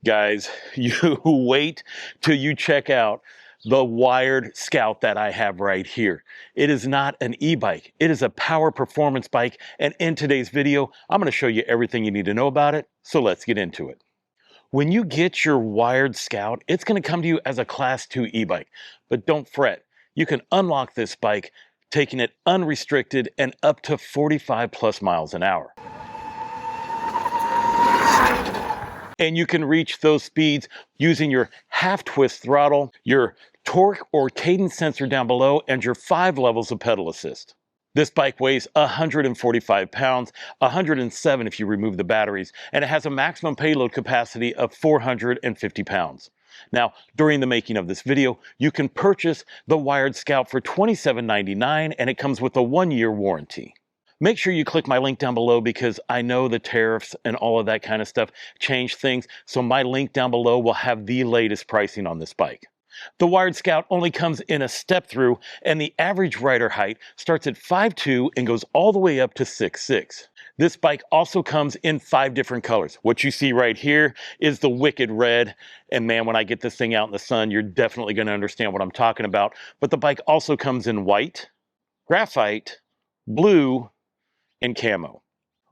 Guys, you wait till you check out the wired Scout that I have right here. It is not an e-bike. It is a power performance bike. And in today's video, I'm going to show you everything you need to know about it. So let's get into it. When you get your wired Scout, it's going to come to you as a Class 2 e-bike. But don't fret. You can unlock this bike, taking it unrestricted and up to 45 plus miles an hour. And you can reach those speeds using your half twist throttle, your torque or cadence sensor down below, and your 5 levels of pedal assist. This bike weighs 145 pounds, 107 if you remove the batteries, and it has a maximum payload capacity of 450 pounds. Now, during the making of this video, you can purchase the wired Scout for $27.99, and it comes with a 1-year warranty. Make sure you click my link down below because I know the tariffs and all of that kind of stuff change things. So my link down below will have the latest pricing on this bike. The wired Scout only comes in a step through, and the average rider height starts at 5'2" and goes all the way up to 6'6". This bike also comes in 5 different colors. What you see right here is the wicked red. And man, when I get this thing out in the sun, you're definitely going to understand what I'm talking about. But the bike also comes in white, graphite, blue, and camo.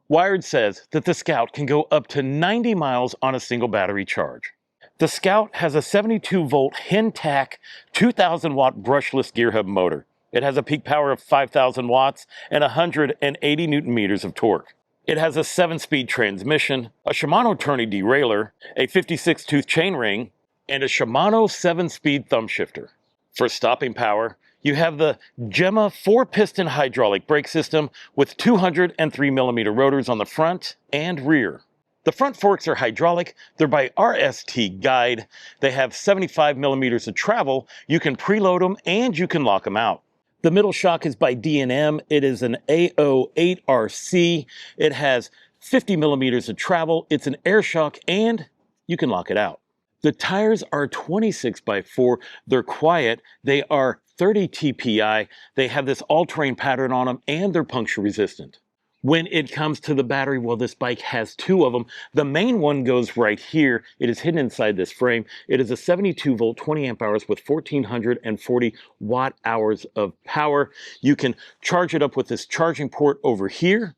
Wired says that the Scout can go up to 90 miles on a single battery charge. The Scout has a 72-volt Hintac 2,000-watt brushless gear hub motor. It has a peak power of 5,000 watts and 180 newton meters of torque. It has a 7-speed transmission, a Shimano tourney derailleur, a 56-tooth chainring, and a Shimano 7-speed thumb shifter. For stopping power, you have the Gemma 4-piston hydraulic brake system with 203mm rotors on the front and rear. The front forks are hydraulic. They're by RST Guide. They have 75mm of travel. You can preload them and you can lock them out. The middle shock is by D&M. It is an AO8RC. It has 50mm of travel. It's an air shock and you can lock it out. The tires are 26x4. They're quiet. They are 30 TPI. They have this all-terrain pattern on them and they're puncture resistant. When it comes to the battery, well, this bike has 2 of them. The main one goes right here. It is hidden inside this frame. It is a 72-volt, 20 amp hours with 1,440 watt hours of power. You can charge it up with this charging port over here.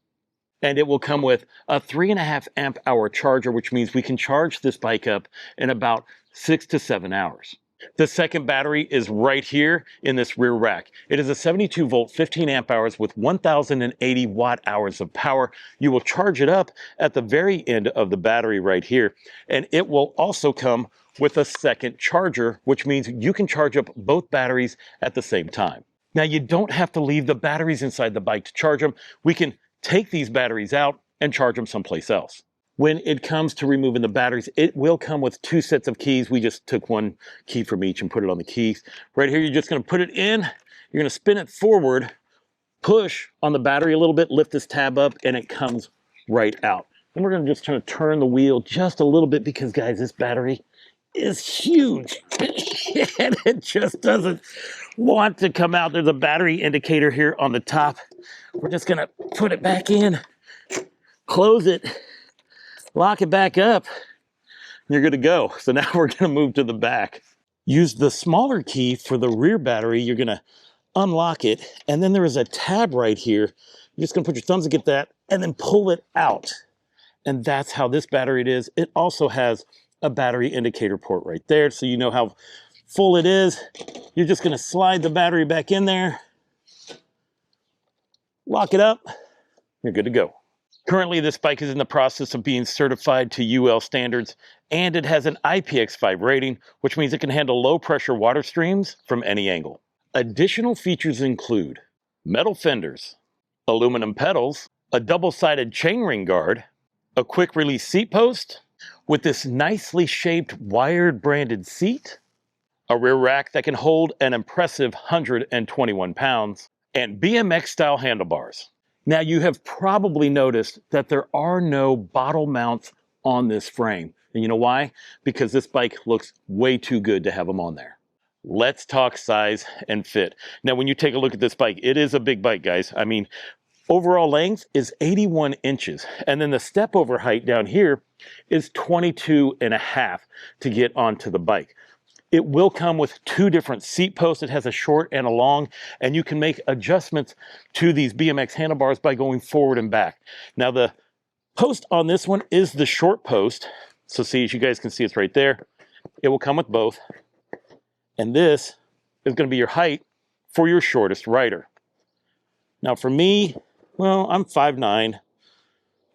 And it will come with a 3.5 amp hour charger, which means we can charge this bike up in about 6 to 7 hours. The second battery is right here in this rear rack. It is a 72-volt, 15 amp hours with 1,080 watt hours of power. You will charge it up at the very end of the battery right here. And it will also come with a second charger, which means you can charge up both batteries at the same time. Now, you don't have to leave the batteries inside the bike to charge them. We can take these batteries out and charge them someplace else. When it comes to removing the batteries, it will come with 2 sets of keys. We just took 1 key from each and put it on the keys. Right here, you're just going to put it in. You're going to spin it forward, push on the battery a little bit, lift this tab up, and it comes right out. And we're going to just try to turn the wheel just a little bit because, guys, this battery is huge. And it just doesn't want to come out. There's a battery indicator here on the top. We're just going to put it back in, close it, lock it back up, and you're good to go. So now we're going to move to the back. Use the smaller key for the rear battery. You're going to unlock it, and then there is a tab right here. You're just going to put your thumbs to get that, and then pull it out. And that's how this battery it is. It also has a battery indicator port right there, so you know how full it is. You're just going to slide the battery back in there, lock it up, you're good to go. Currently, this bike is in the process of being certified to UL standards, and it has an IPX5 rating, which means it can handle low-pressure water streams from any angle. Additional features include metal fenders, aluminum pedals, a double-sided chainring guard, a quick-release seat post with this nicely shaped wired branded seat, a rear rack that can hold an impressive 121 pounds, and BMX-style handlebars. Now, you have probably noticed that there are no bottle mounts on this frame. And you know why? Because this bike looks way too good to have them on there. Let's talk size and fit. Now, when you take a look at this bike, it is a big bike, guys. I mean, Overall length is 81 inches. And then the step over height down here is 22.5 to get onto the bike. It will come with two different seat posts. It has a short and a long, and you can make adjustments to these BMX handlebars by going forward and back. Now the post on this one is the short post. So see, as you guys can see, it's right there. It will come with both. And this is going to be your height for your shortest rider. Now for me, well, I'm 5'9",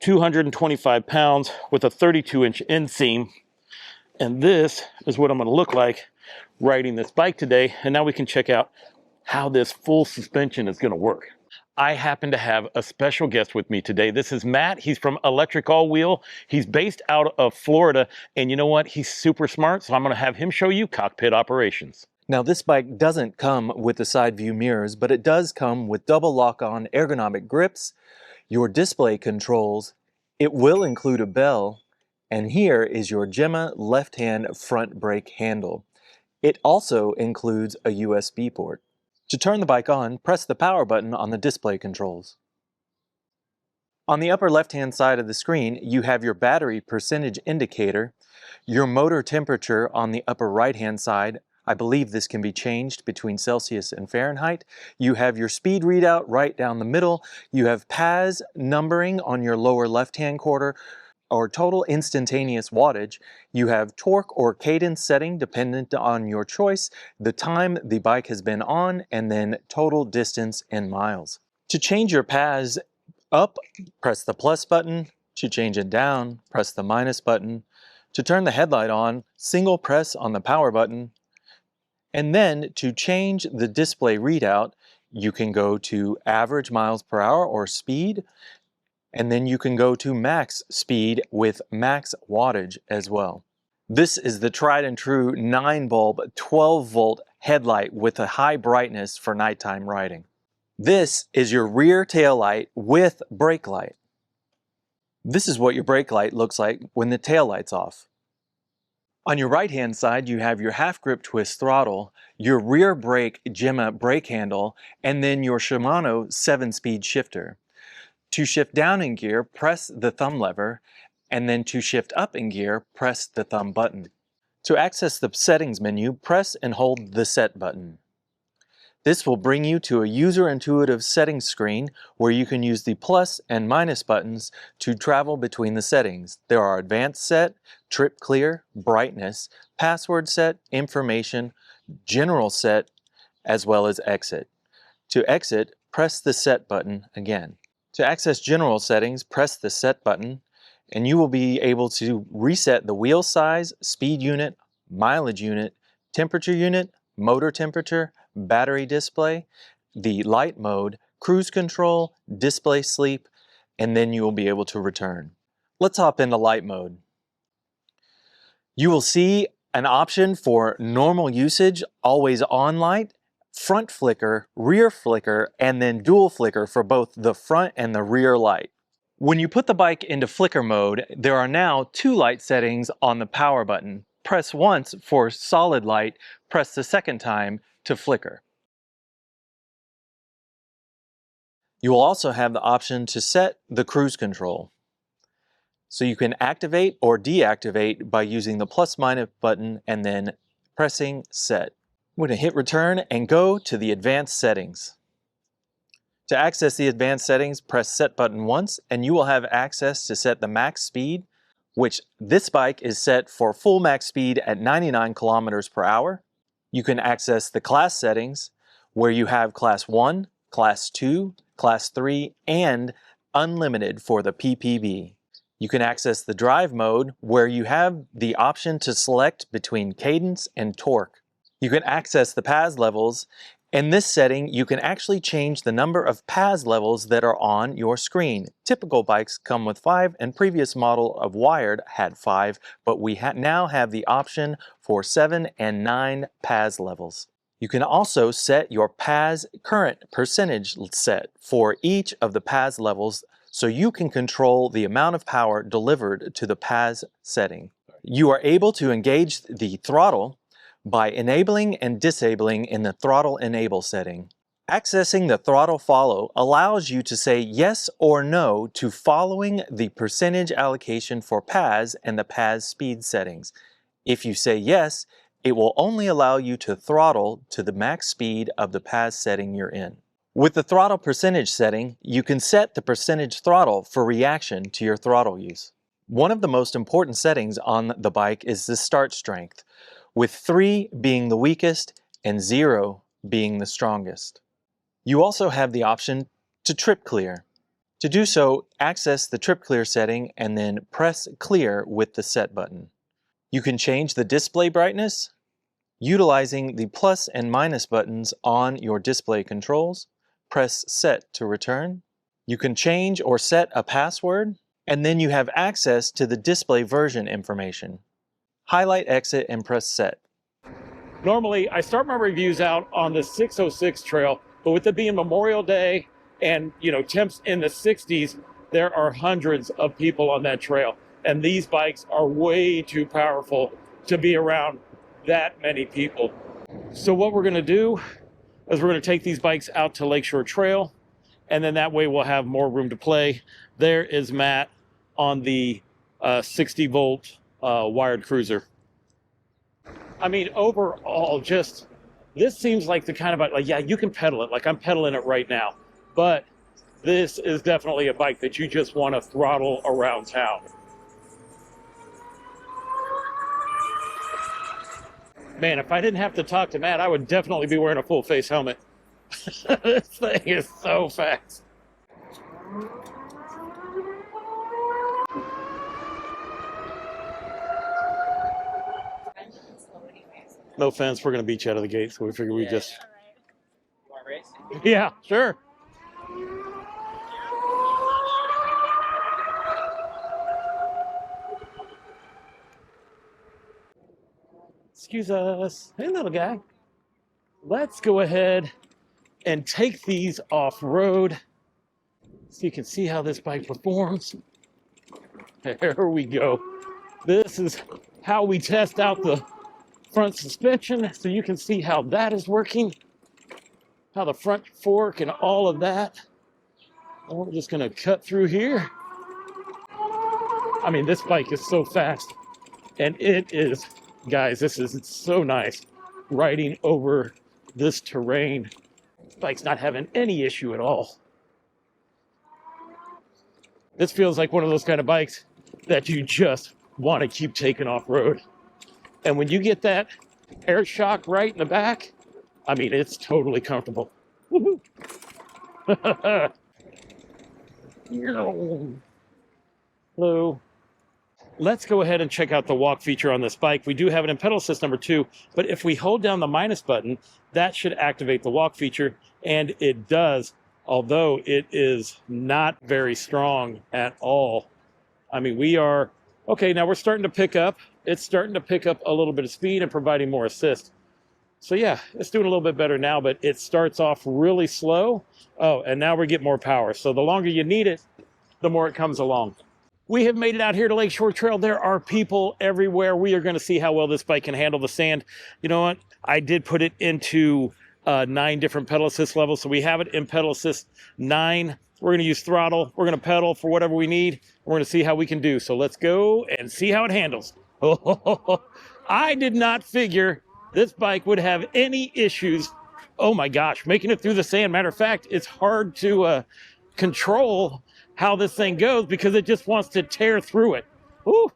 225 pounds with a 32-inch inseam. And this is what I'm going to look like riding this bike today. And now we can check out how this full suspension is going to work. I happen to have a special guest with me today. This is Matt. He's from Electric All Wheel. He's based out of Florida. And you know what? He's super smart. So I'm going to have him show you Cockpit Operations. Now this bike doesn't come with the side view mirrors, but it does come with double lock-on ergonomic grips, your display controls. It will include a bell, and here is your Gemma left-hand front brake handle. It also includes a USB port. To turn the bike on, press the power button on the display controls. On the upper left-hand side of the screen, you have your battery percentage indicator, your motor temperature on the upper right-hand side. I believe this can be changed between Celsius and Fahrenheit. You have your speed readout right down the middle. You have PAS numbering on your lower left-hand quarter, or total instantaneous wattage. You have torque or cadence setting dependent on your choice, the time the bike has been on, and then total distance in miles. To change your PAS up, press the plus button. To change it down, press the minus button. To turn the headlight on, single press on the power button. And then to change the display readout, you can go to average miles per hour or speed, and then you can go to max speed with max wattage as well. This is the tried and true 9-bulb 12-volt headlight with a high brightness for nighttime riding. This is your rear tail light with brake light. This is what your brake light looks like when the tail light's off. On your right-hand side, you have your half-grip twist throttle, your rear brake Gemma brake handle, and then your Shimano 7-speed shifter. To shift down in gear, press the thumb lever, and then to shift up in gear, press the thumb button. To access the settings menu, press and hold the set button. This will bring you to a user-intuitive settings screen where you can use the plus and minus buttons to travel between the settings. There are advanced set, trip clear, brightness, password set, information, general set, as well as exit. To exit, press the set button again. To access general settings, press the set button, and you will be able to reset the wheel size, speed unit, mileage unit, temperature unit, motor temperature, battery display, the light mode, cruise control, display sleep, and then you will be able to return. Let's hop into light mode. You will see an option for normal usage, always on light, front flicker, rear flicker, and then dual flicker for both the front and the rear light. When you put the bike into flicker mode, there are now 2 light settings on the power button. Press once for solid light, press the second time to flicker. You will also have the option to set the cruise control. So you can activate or deactivate by using the plus minus button and then pressing set. I'm going to hit return and go to the advanced settings. To access the advanced settings, press set button once and you will have access to set the max speed, which this bike is set for full max speed at 99 kilometers per hour. You can access the class settings where you have class 1, class 2, class 3, and unlimited for the PPB. You can access the drive mode where you have the option to select between cadence and torque. You can access the PAS levels. In this setting, you can actually change the number of PAS levels that are on your screen. Typical bikes come with 5, and previous model of Wired had 5, but we now have the option for 7 and 9 PAS levels. You can also set your PAS current percentage set for each of the PAS levels so you can control the amount of power delivered to the PAS setting. You are able to engage the throttle by enabling and disabling in the throttle enable setting. Accessing the throttle follow allows you to say yes or no to following the percentage allocation for PAS and the PAS speed settings. If you say yes, it will only allow you to throttle to the max speed of the PAS setting you're in. With the throttle percentage setting, you can set the percentage throttle for reaction to your throttle use. One of the most important settings on the bike is the start strength, with 3 being the weakest and 0 being the strongest. You also have the option to trip clear. To do so, access the trip clear setting and then press clear with the set button. You can change the display brightness utilizing the plus and minus buttons on your display controls. Press set to return. You can change or set a password, and then you have access to the display version information. Highlight exit and press set. Normally, I start my reviews out on the 606 trail, but with it being Memorial Day and, temps in the 60s, there are hundreds of people on that trail. And these bikes are way too powerful to be around that many people. So what we're gonna do is we're gonna take these bikes out to Lakeshore Trail, and then that way we'll have more room to play. There is Matt on the 60 volt wired cruiser. I mean, overall, this seems like the kind of bike, yeah, you can pedal it, like I'm pedaling it right now, but this is definitely a bike that you just want to throttle around town. Man, if I didn't have to talk to Matt, I would definitely be wearing a full face helmet. This thing is so fast. No offense, we're going to beat you out of the gate, so we figured we just... All right. You want to race? Yeah, sure. Excuse us. Hey, little guy. Let's go ahead and take these off-road so you can see how this bike performs. There we go. This is how we test out the front suspension, so you can see how that is working, how the front fork and all of that. And we're just gonna cut through here. I mean, this bike is so fast, and it is, guys, this is so nice riding over this terrain. This bike's not having any issue at all. This feels like one of those kind of bikes that you just want to keep taking off-road. And when you get that air shock right in the back, I mean, it's totally comfortable. Woohoo! Hello. Let's go ahead and check out the walk feature on this bike. We do have it in pedal assist number 2, but if we hold down the minus button, that should activate the walk feature, and it does, although it is not very strong at all. I mean, okay, now we're starting to pick up. It's starting to pick up a little bit of speed and providing more assist. So yeah, it's doing a little bit better now, but it starts off really slow. Oh, and now we get more power. So the longer you need it, the more it comes along. We have made it out here to Lakeshore Trail. There are people everywhere. We are going to see how well this bike can handle the sand. You know what? I did put it into 9 different pedal assist levels. So we have it in pedal assist 9. We're going to use throttle. We're going to pedal for whatever we need. We're going to see how we can do. So let's go and see how it handles. I did not figure this bike would have any issues. Oh my gosh, making it through the sand. Matter of fact, it's hard to control how this thing goes because it just wants to tear through it. Ooh.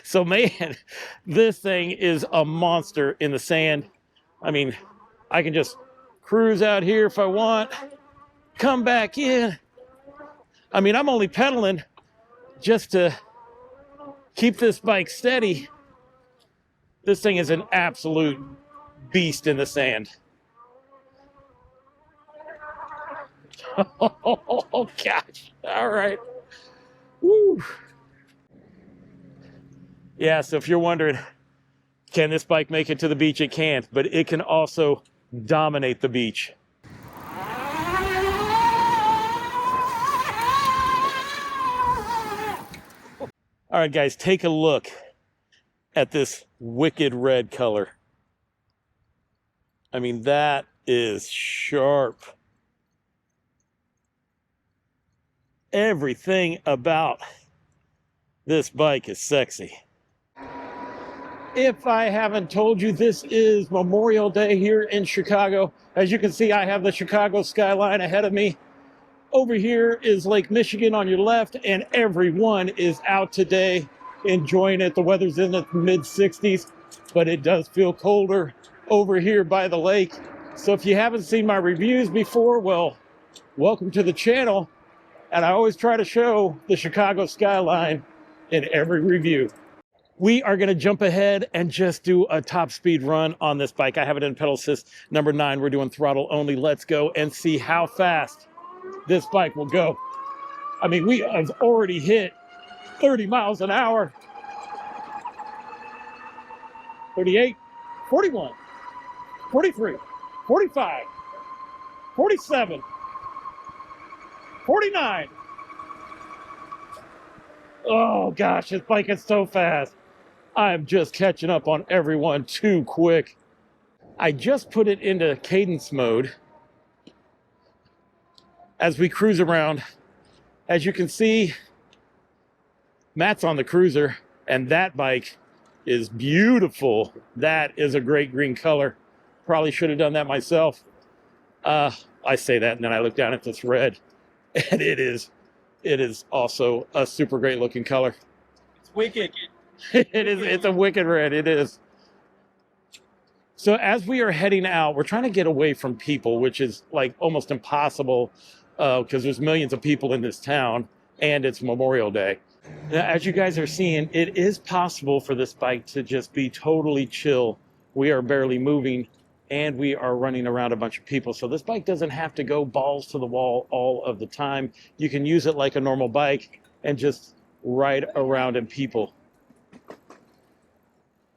So man, this thing is a monster in the sand. I mean, I can just cruise out here if I want, come back in. I mean, I'm only pedaling just to keep this bike steady. This thing is an absolute beast in the sand. Oh gosh, all right. Woo. Yeah, so if you're wondering, can this bike make it to the beach? It can't, but it can also dominate the beach. All right, guys, take a look at this wicked red color. I mean, that is sharp. Everything about this bike is sexy. If I haven't told you, this is Memorial Day here in Chicago. As you can see, I have the Chicago skyline ahead of me. Over here is Lake Michigan on your left, and everyone is out today enjoying it. The weather's in the mid-60s, but it does feel colder over here by the lake. So if you haven't seen my reviews before, well, welcome to the channel. And I always try to show the Chicago skyline in every review. We are going to jump ahead and just do a top speed run on this bike. I have it in pedal assist number 9. We're doing throttle only. Let's go and see how fast this bike will go. I mean, we have already hit 30 miles an hour. 38, 41, 43, 45, 47, 49. Oh gosh, this bike is so fast. I'm just catching up on everyone too quick. I just put it into cadence mode as we cruise around. As you can see, Matt's on the cruiser, and that bike is beautiful. That is a great green color. Probably should have done that myself. I say that, and then I look down at this red, and it is also a super great looking color. It's wicked. It's a wicked red, it is. So as we are heading out, we're trying to get away from people, which is like almost impossible because there's millions of people in this town and it's Memorial Day. Now, as you guys are seeing, it is possible for this bike to just be totally chill. We are barely moving and we are running around a bunch of people. So this bike doesn't have to go balls to the wall all of the time. You can use it like a normal bike and just ride around in people.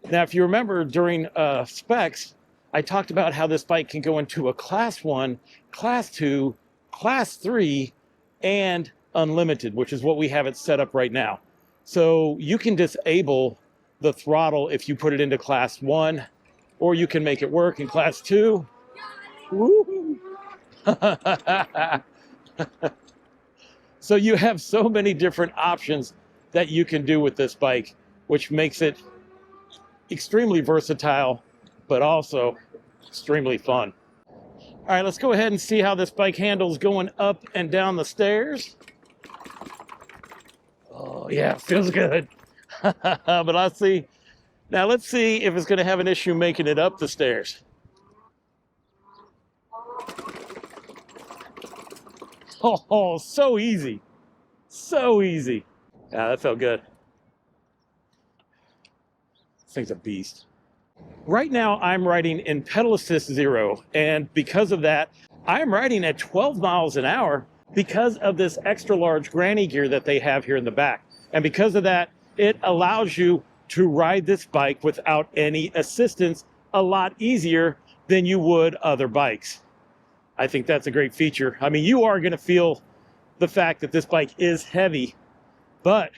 Now, if you remember during specs, I talked about how this bike can go into a class 1, class 2, class 3, and unlimited, which is what we have it set up right now. So you can disable the throttle if you put it into class 1, or you can make it work in class 2. Woo-hoo. So you have so many different options that you can do with this bike, which makes it extremely versatile, but also extremely fun. All right, let's go ahead and see how this bike handles going up and down the stairs. Oh yeah, feels good. But let's see. Now let's see if it's going to have an issue making it up the stairs. Oh, so easy. So easy. Yeah, that felt good. This thing's a beast. Right now, I'm riding in pedal assist 0, and because of that, I'm riding at 12 miles an hour because of this extra large granny gear that they have here in the back. And because of that, it allows you to ride this bike without any assistance a lot easier than you would other bikes. I think that's a great feature. I mean, you are going to feel the fact that this bike is heavy, but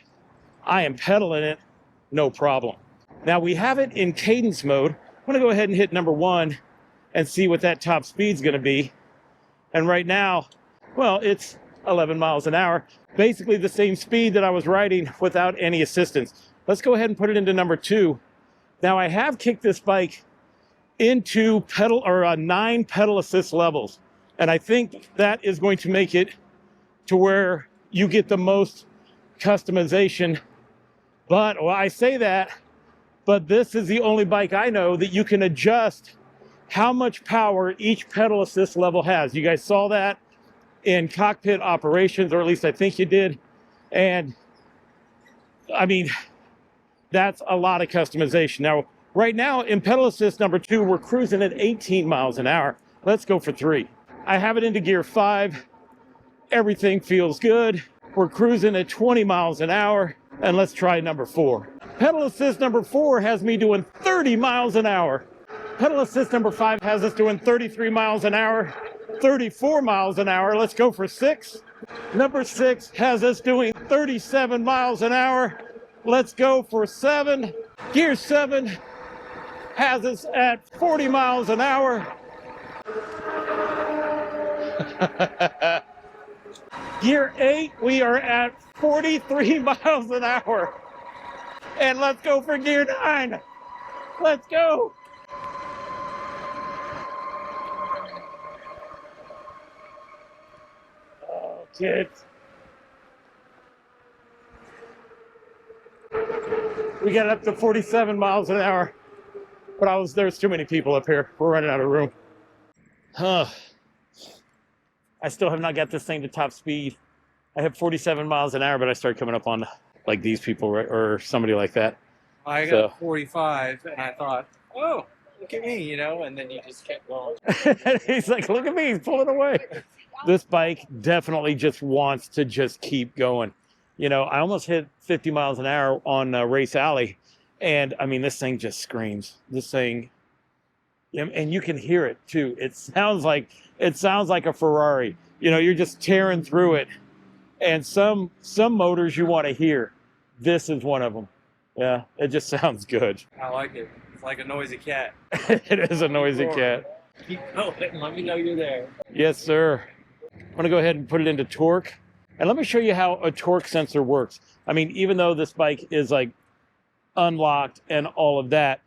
I am pedaling it no problem. Now we have it in cadence mode. I'm going to go ahead and hit number 1 and see what that top speed's going to be. And right now, well, it's 11 miles an hour, basically the same speed that I was riding without any assistance. Let's go ahead and put it into number 2. Now I have kicked this bike into 9 pedal assist levels. And I think that is going to make it to where you get the most customization. But, well, I say that, but this is the only bike I know that you can adjust how much power each pedal assist level has. You guys saw that in Cockpit Operations, or at least I think you did. And I mean, that's a lot of customization. Now, right now in pedal assist number 2, we're cruising at 18 miles an hour. Let's go for 3. I have it into gear 5. Everything feels good. We're cruising at 20 miles an hour. And let's try number 4. Pedal assist number 4 has me doing 30 miles an hour. Pedal assist number 5 has us doing 33 miles an hour, 34 miles an hour. Let's go for 6. Number 6 has us doing 37 miles an hour. Let's go for 7. Gear 7 has us at 40 miles an hour. Gear 8, we are at 43 miles an hour. And let's go for gear 9. Let's go. Oh, kids. We got up to 47 miles an hour. But there's too many people up here. We're running out of room. Huh. I still have not got this thing to top speed. I have 47 miles an hour, but I start coming up on like these people or somebody like that. I got 45, and I thought, oh, look at me, you know, and then you just kept going. He's like, look at me, he's pulling away. This bike definitely just wants to just keep going. You know, I almost hit 50 miles an hour on Race Alley, and I mean, this thing just screams. This thing, and you can hear it too. It sounds like a Ferrari. You know, you're just tearing through it. And some motors you want to hear. This is one of them. Yeah, it just sounds good. I like it. It's like a noisy cat. It is a noisy cat. Keep going. Let me know you're there. Yes, sir. I'm going to go ahead and put it into torque. And let me show you how a torque sensor works. I mean, even though this bike is like unlocked and all of that,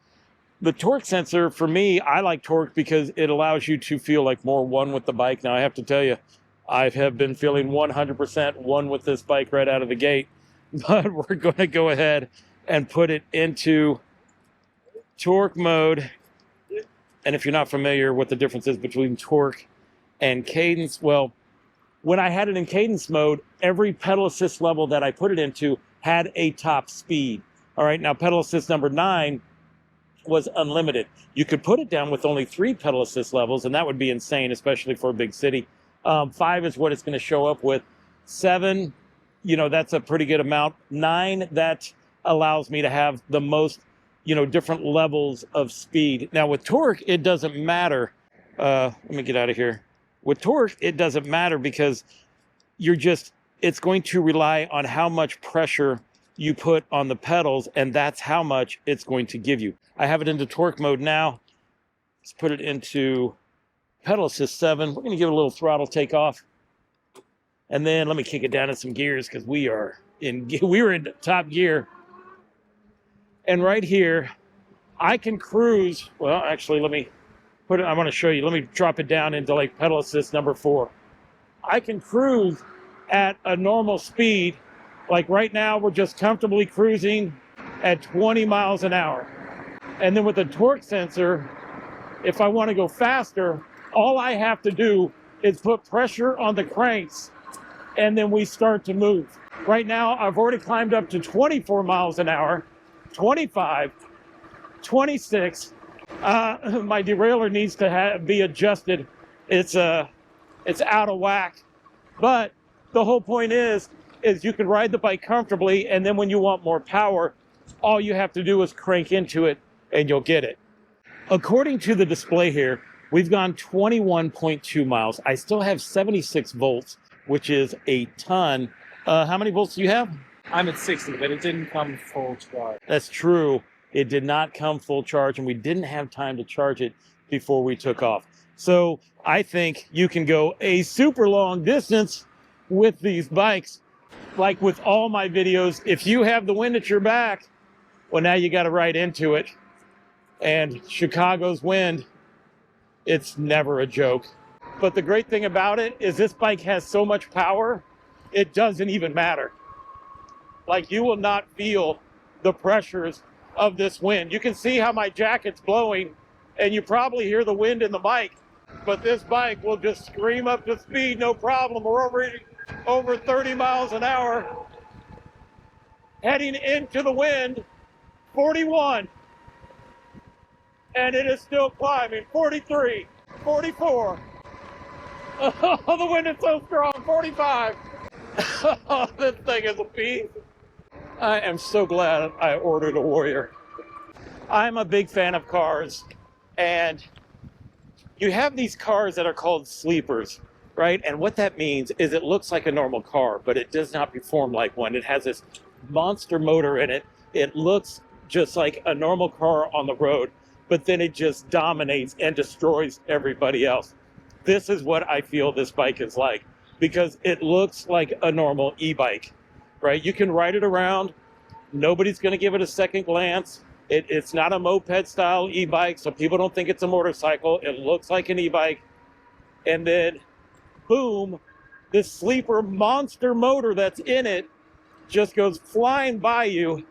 the torque sensor, for me, I like torque because it allows you to feel like more one with the bike. Now, I have to tell you, I have been feeling 100% one with this bike right out of the gate. But we're going to go ahead and put it into torque mode. And if you're not familiar what the difference is between torque and cadence, well, when I had it in cadence mode, every pedal assist level that I put it into had a top speed. All right, now pedal assist number 9 was unlimited. You could put it down with only 3 pedal assist levels, and that would be insane, especially for a big city. 5 is what it's going to show up with. 7, you know, that's a pretty good amount. 9, that allows me to have the most, you know, different levels of speed. Now with torque, it doesn't matter. Let me get out of here. With torque, it doesn't matter because it's going to rely on how much pressure you put on the pedals, and that's how much it's going to give you. I have it into torque mode now. Let's put it into pedal assist 7. We're going to give it a little throttle takeoff. And then let me kick it down in some gears because we were in top gear. And right here, I can cruise. Well, actually, let me put it, I want to show you. Let me drop it down into like pedal assist number 4. I can cruise at a normal speed. Like right now, we're just comfortably cruising at 20 miles an hour. And then with the torque sensor, if I want to go faster, all I have to do is put pressure on the cranks, and then we start to move. Right now, I've already climbed up to 24 miles an hour, 25, 26. My derailleur needs to be adjusted. It's out of whack. But the whole point is you can ride the bike comfortably, and then when you want more power, all you have to do is crank into it, and you'll get it. According to the display here, we've gone 21.2 miles. I still have 76 volts, which is a ton. How many volts do you have? I'm at 60, but it didn't come full charge. That's true. It did not come full charge, and we didn't have time to charge it before we took off. So I think you can go a super long distance with these bikes. Like with all my videos, if you have the wind at your back, well, now you got to ride into it. And Chicago's wind, it's never a joke. But the great thing about it is this bike has so much power, it doesn't even matter. Like, you will not feel the pressures of this wind. You can see how my jacket's blowing, and you probably hear the wind in the mic. But this bike will just scream up to speed, no problem. We're over 30 miles an hour. Heading into the wind, 41. And it is still climbing, 43, 44. Oh, the wind is so strong, 45. Oh, this thing is a beast. I am so glad I ordered a Warrior. I'm a big fan of cars, and you have these cars that are called sleepers, right? And what that means is it looks like a normal car, but it does not perform like one. It has this monster motor in it. It looks just like a normal car on the road, but then it just dominates and destroys everybody else. This is what I feel this bike is like, because it looks like a normal e-bike, right? You can ride it around. Nobody's going to give it a second glance. It's not a moped style e-bike, so people don't think it's a motorcycle. It looks like an e-bike. And then, boom, this sleeper monster motor that's in it just goes flying by you,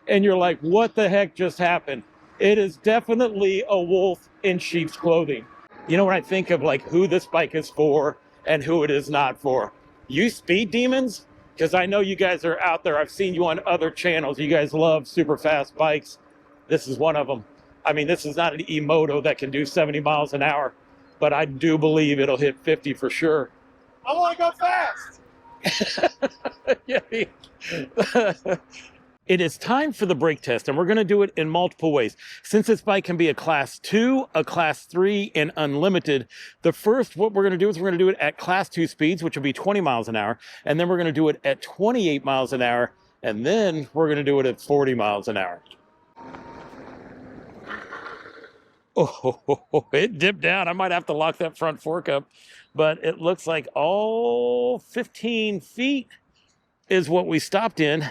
and you're like, what the heck just happened? It is definitely a wolf in sheep's clothing. You know what I think of, like, who this bike is for and who it is not for? You speed demons? Because I know you guys are out there. I've seen you on other channels. You guys love super fast bikes. This is one of them. I mean, this is not an e-moto that can do 70 miles an hour, but I do believe it'll hit 50 for sure. I want to go fast. Yeah. It is time for the brake test, and we're going to do it in multiple ways. Since this bike can be a class 2, a class 3, and unlimited, what we're going to do is we're going to do it at class 2 speeds, which will be 20 miles an hour, and then we're going to do it at 28 miles an hour, and then we're going to do it at 40 miles an hour. Oh, it dipped down. I might have to lock that front fork up, but it looks like all 15 feet is what we stopped in,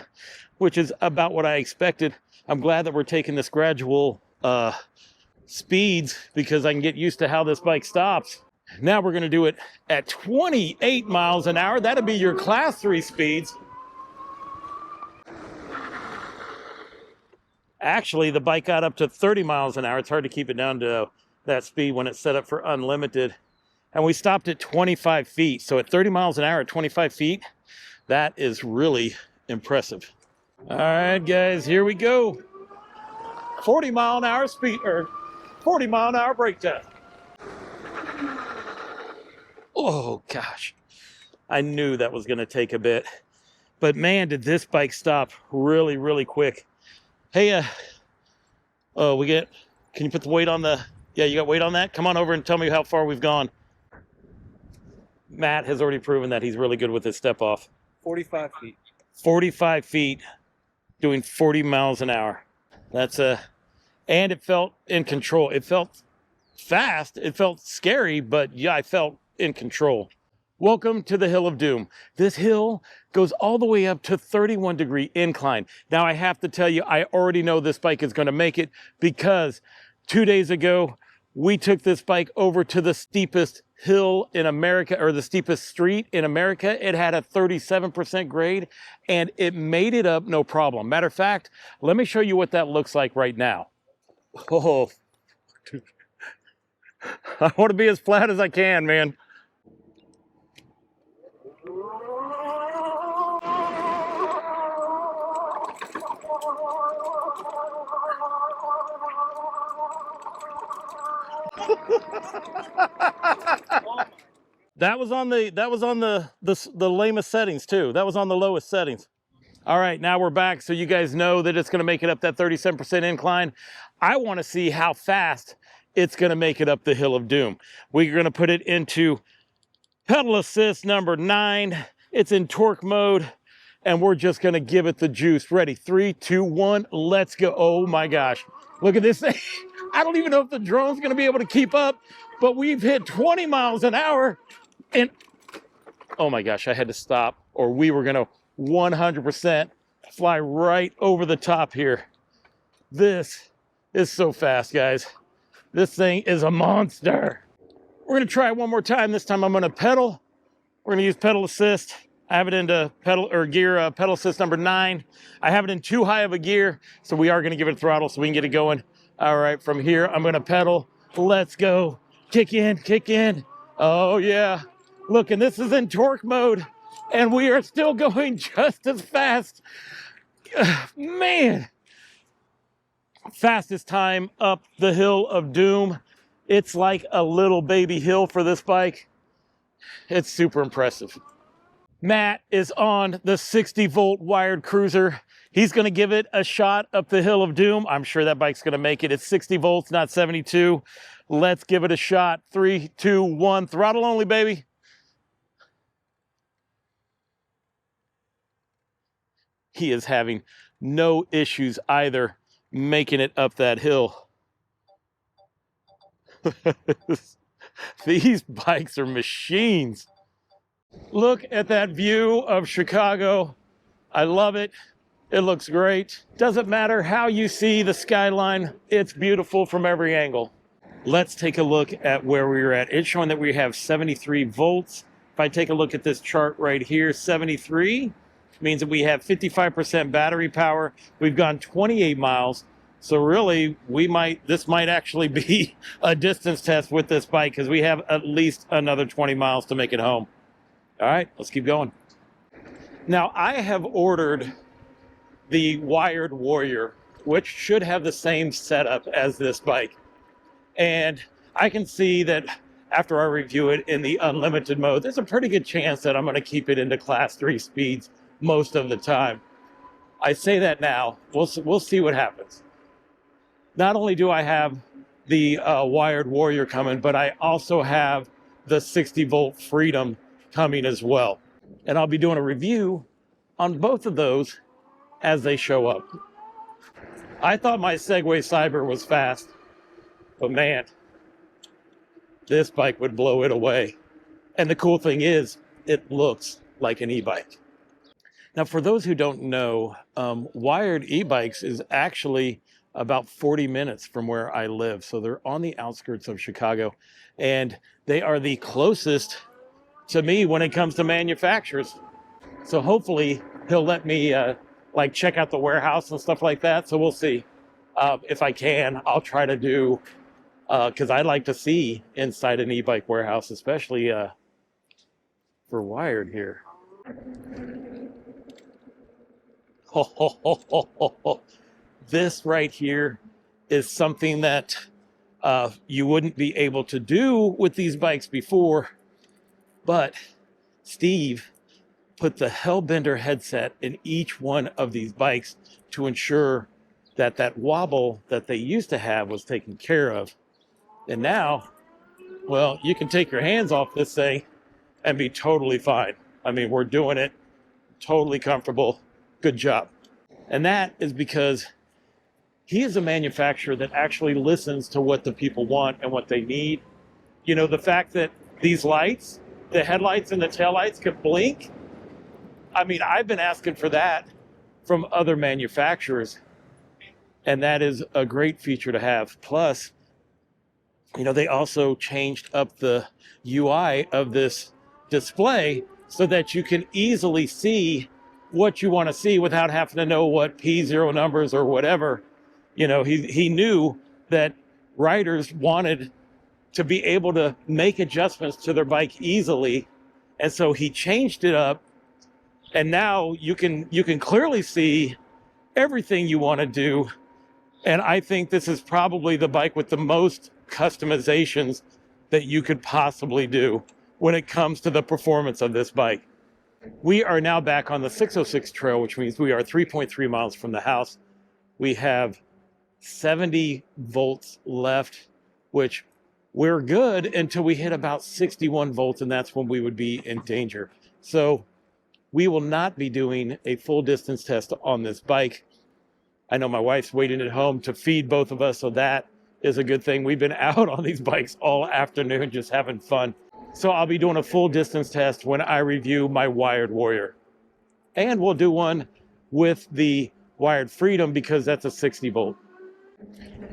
which is about what I expected. I'm glad that we're taking this gradual speeds, because I can get used to how this bike stops. Now we're going to do it at 28 miles an hour. That'll be your class 3 speeds. Actually, the bike got up to 30 miles an hour. It's hard to keep it down to that speed when it's set up for unlimited. And we stopped at 25 feet. So at 30 miles an hour at 25 feet, that is really impressive. All right, guys, here we go. 40 mile an hour speed, or 40 mile an hour brake test. Oh, gosh. I knew that was going to take a bit. But, man, did this bike stop really, really quick. Hey, can you put the weight on the, yeah, you got weight on that? Come on over and tell me how far we've gone. Matt has already proven that he's really good with his step off. 45 feet. 45 feet, doing 40 miles an hour. That's and it felt in control. It felt fast. It felt scary, but yeah, I felt in control. Welcome to the Hill of Doom. This hill goes all the way up to 31-degree incline. Now, I have to tell you, I already know this bike is going to make it, because 2 days ago, we took this bike over to the steepest hill in America, or the steepest street in America. It had a 37% grade, and it made it up no problem. Matter of fact, let me show you what that looks like right now. Oh, I want to be as flat as I can, man. That was on the lamest settings too. That was on the lowest settings. All right, now we're back, so you guys know that it's going to make it up that 37% incline. I want to see how fast it's going to make it up the Hill of Doom. We're going to put it into pedal assist number 9. It's in torque mode, and we're just going to give it the juice. Ready? 3, 2, 1, let's go. Oh my gosh. Look at this thing. I don't even know if the drone's going to be able to keep up, but we've hit 20 miles an hour, and oh my gosh, I had to stop, or we were going to 100% fly right over the top here. This is so fast, guys. This thing is a monster. We're going to try it one more time. This time I'm going to pedal. We're going to use pedal assist. I have it into pedal assist number 9. I have it in too high of a gear, so we are going to give it a throttle so we can get it going. All right, from here, I'm going to pedal. Let's go. Kick in, kick in. Oh, yeah. Look, and this is in torque mode, and we are still going just as fast. Man. Fastest time up the Hill of Doom. It's like a little baby hill for this bike. It's super impressive. Matt is on the 60-volt wired cruiser. He's going to give it a shot up the Hill of Doom. I'm sure that bike's going to make it. It's 60 volts, not 72. Let's give it a shot. 3, 2, 1. Throttle only, baby. He is having no issues either making it up that hill. These bikes are machines. Look at that view of Chicago. I love it. It looks great. Doesn't matter how you see the skyline, it's beautiful from every angle. Let's take a look at where we're at. It's showing that we have 73 volts. If I take a look at this chart right here, 73 means that we have 55% battery power. We've gone 28 miles. So really, this might actually be a distance test with this bike because we have at least another 20 miles to make it home. All right, let's keep going. Now, I have ordered the Wired Warrior, which should have the same setup as this bike. And I can see that after I review it in the unlimited mode, there's a pretty good chance that I'm going to keep it into class 3 speeds most of the time. I say that now. We'll see what happens. Not only do I have the Wired Warrior coming, but I also have the 60 volt Freedom coming as well. And I'll be doing a review on both of those as they show up. I thought my Segway Cyber was fast, but man, this bike would blow it away. And the cool thing is, it looks like an e-bike. Now, for those who don't know, Wired e-bikes is actually about 40 minutes from where I live. So they're on the outskirts of Chicago, and they are the closest to me when it comes to manufacturers. So hopefully he'll let me like check out the warehouse and stuff like that. So we'll see. If I can, I'll try to do, because I'd like to see inside an e-bike warehouse, especially for Wired here. This right here is something that you wouldn't be able to do with these bikes before, but Steve put the Hellbender headset in each one of these bikes to ensure that that wobble that they used to have was taken care of. And now, well, you can take your hands off this thing and be totally fine. I mean, we're doing it totally comfortable. Good job. And that is because he is a manufacturer that actually listens to what the people want and what they need. You know, the fact that these lights, the headlights and the taillights can blink. I mean, I've been asking for that from other manufacturers, and that is a great feature to have. Plus, you know, they also changed up the UI of this display so that you can easily see what you want to see without having to know what P0 numbers or whatever. You know, he knew that riders wanted to be able to make adjustments to their bike easily. And so he changed it up. And now you can clearly see everything you want to do. And I think this is probably the bike with the most customizations that you could possibly do when it comes to the performance of this bike. We are now back on the 606 trail, which means we are 3.3 miles from the house. We have 70 volts left, which we're good until we hit about 61 volts, and that's when we would be in danger. So we will not be doing a full distance test on this bike. I know my wife's waiting at home to feed both of us, so that is a good thing. We've been out on these bikes all afternoon just having fun. So I'll be doing a full distance test when I review my Wired Warrior. And we'll do one with the Wired Freedom because that's a 60 volt.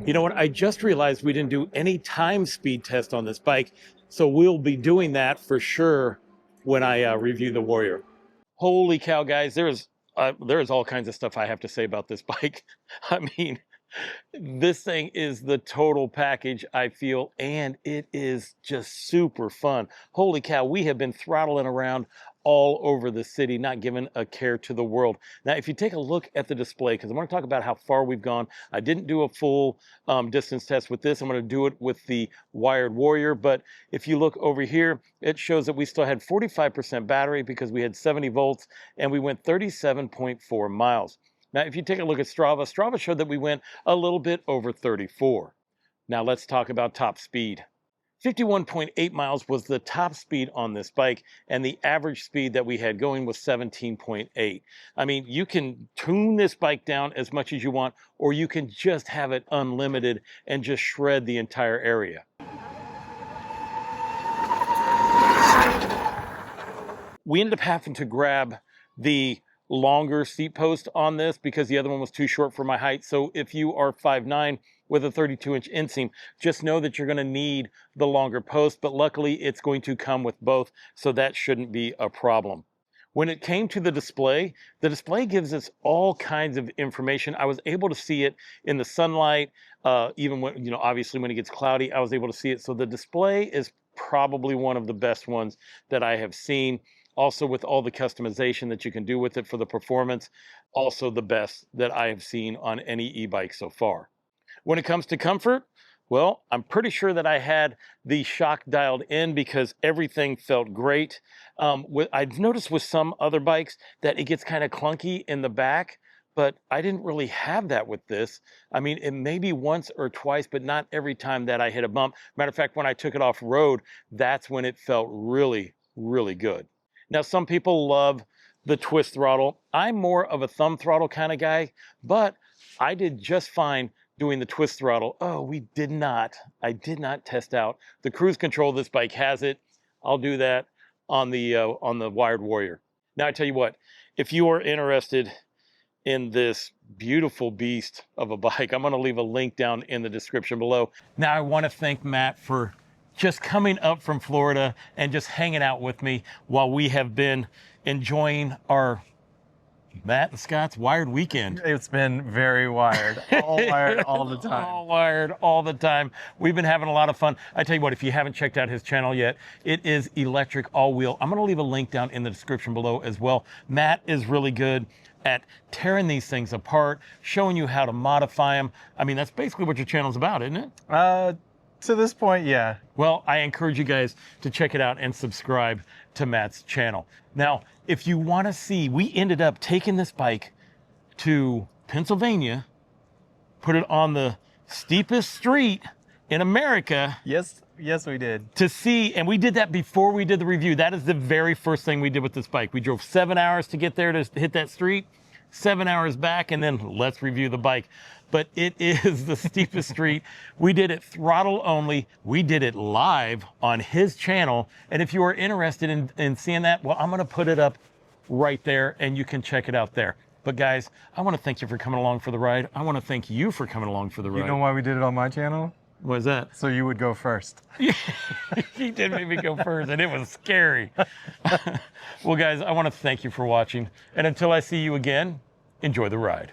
You know what? I just realized we didn't do any time speed test on this bike. So we'll be doing that for sure when I review the Warrior. Holy cow, guys. There's all kinds of stuff I have to say about this bike. I mean, this thing is the total package, I feel, and it is just super fun. Holy cow, we have been throttling around all over the city, not giving a care to the world. Now, if you take a look at the display, because I'm going to talk about how far we've gone. I didn't do a full distance test with this. I'm going to do it with the Wired Warrior. But if you look over here, it shows that we still had 45% battery because we had 70 volts and we went 37.4 miles. Now, if you take a look at Strava showed that we went a little bit over 34. Now, let's talk about top speed. 51.8 miles was the top speed on this bike, and the average speed that we had going was 17.8. I mean, you can tune this bike down as much as you want, or you can just have it unlimited and just shred the entire area. We ended up having to grab the longer seat post on this because the other one was too short for my height. So if you are 5'9" with a 32-inch inseam, just know that you're going to need the longer post, but luckily it's going to come with both, so that shouldn't be a problem. When it came to the display gives us all kinds of information. I was able to see it in the sunlight, even when, you know, obviously when it gets cloudy, I was able to see it. So the display is probably one of the best ones that I have seen. Also, with all the customization that you can do with it for the performance, also the best that I have seen on any e-bike so far. When it comes to comfort, well, I'm pretty sure that I had the shock dialed in because everything felt great. I've noticed with some other bikes that it gets kind of clunky in the back, but I didn't really have that with this. I mean, it may be once or twice, but not every time that I hit a bump. Matter of fact, when I took it off road, that's when it felt really, really good. Now, some people love the twist throttle. I'm more of a thumb throttle kind of guy, but I did just fine doing the twist throttle. Oh, I did not test out the cruise control. This bike has it. I'll do that on the Wired Warrior. Now, I tell you what, if you are interested in this beautiful beast of a bike, I'm going to leave a link down in the description below. Now, I want to thank Matt for just coming up from Florida and just hanging out with me while we have been enjoying our Matt and Scott's Wired weekend. It's been very wired, all wired all the time. All wired all the time. We've been having a lot of fun. I tell you what, if you haven't checked out his channel yet, it is Electric All Wheel. I'm going to leave a link down in the description below as well. Matt is really good at tearing these things apart, showing you how to modify them. I mean, that's basically what your channel's about, isn't it? To this point, yeah. Well, I encourage you guys to check it out and subscribe to Matt's channel. Now, if you want to see, we ended up taking this bike to Pennsylvania, put it on the steepest street in America. Yes, we did. To see, and we did that before we did the review. That is the very first thing we did with this bike. We drove 7 hours to get there to hit that street, 7 hours back, and then let's review the bike. But it is the steepest street. We did it throttle only. We did it live on his channel. And if you are interested in seeing that, well, I'm going to put it up right there and you can check it out there. But guys, I want to thank you for coming along for the ride. I want to thank you for coming along for the ride. You know why we did it on my channel? What is that? So you would go first. He did make me go first, and it was scary. Well, guys, I want to thank you for watching. And until I see you again, enjoy the ride.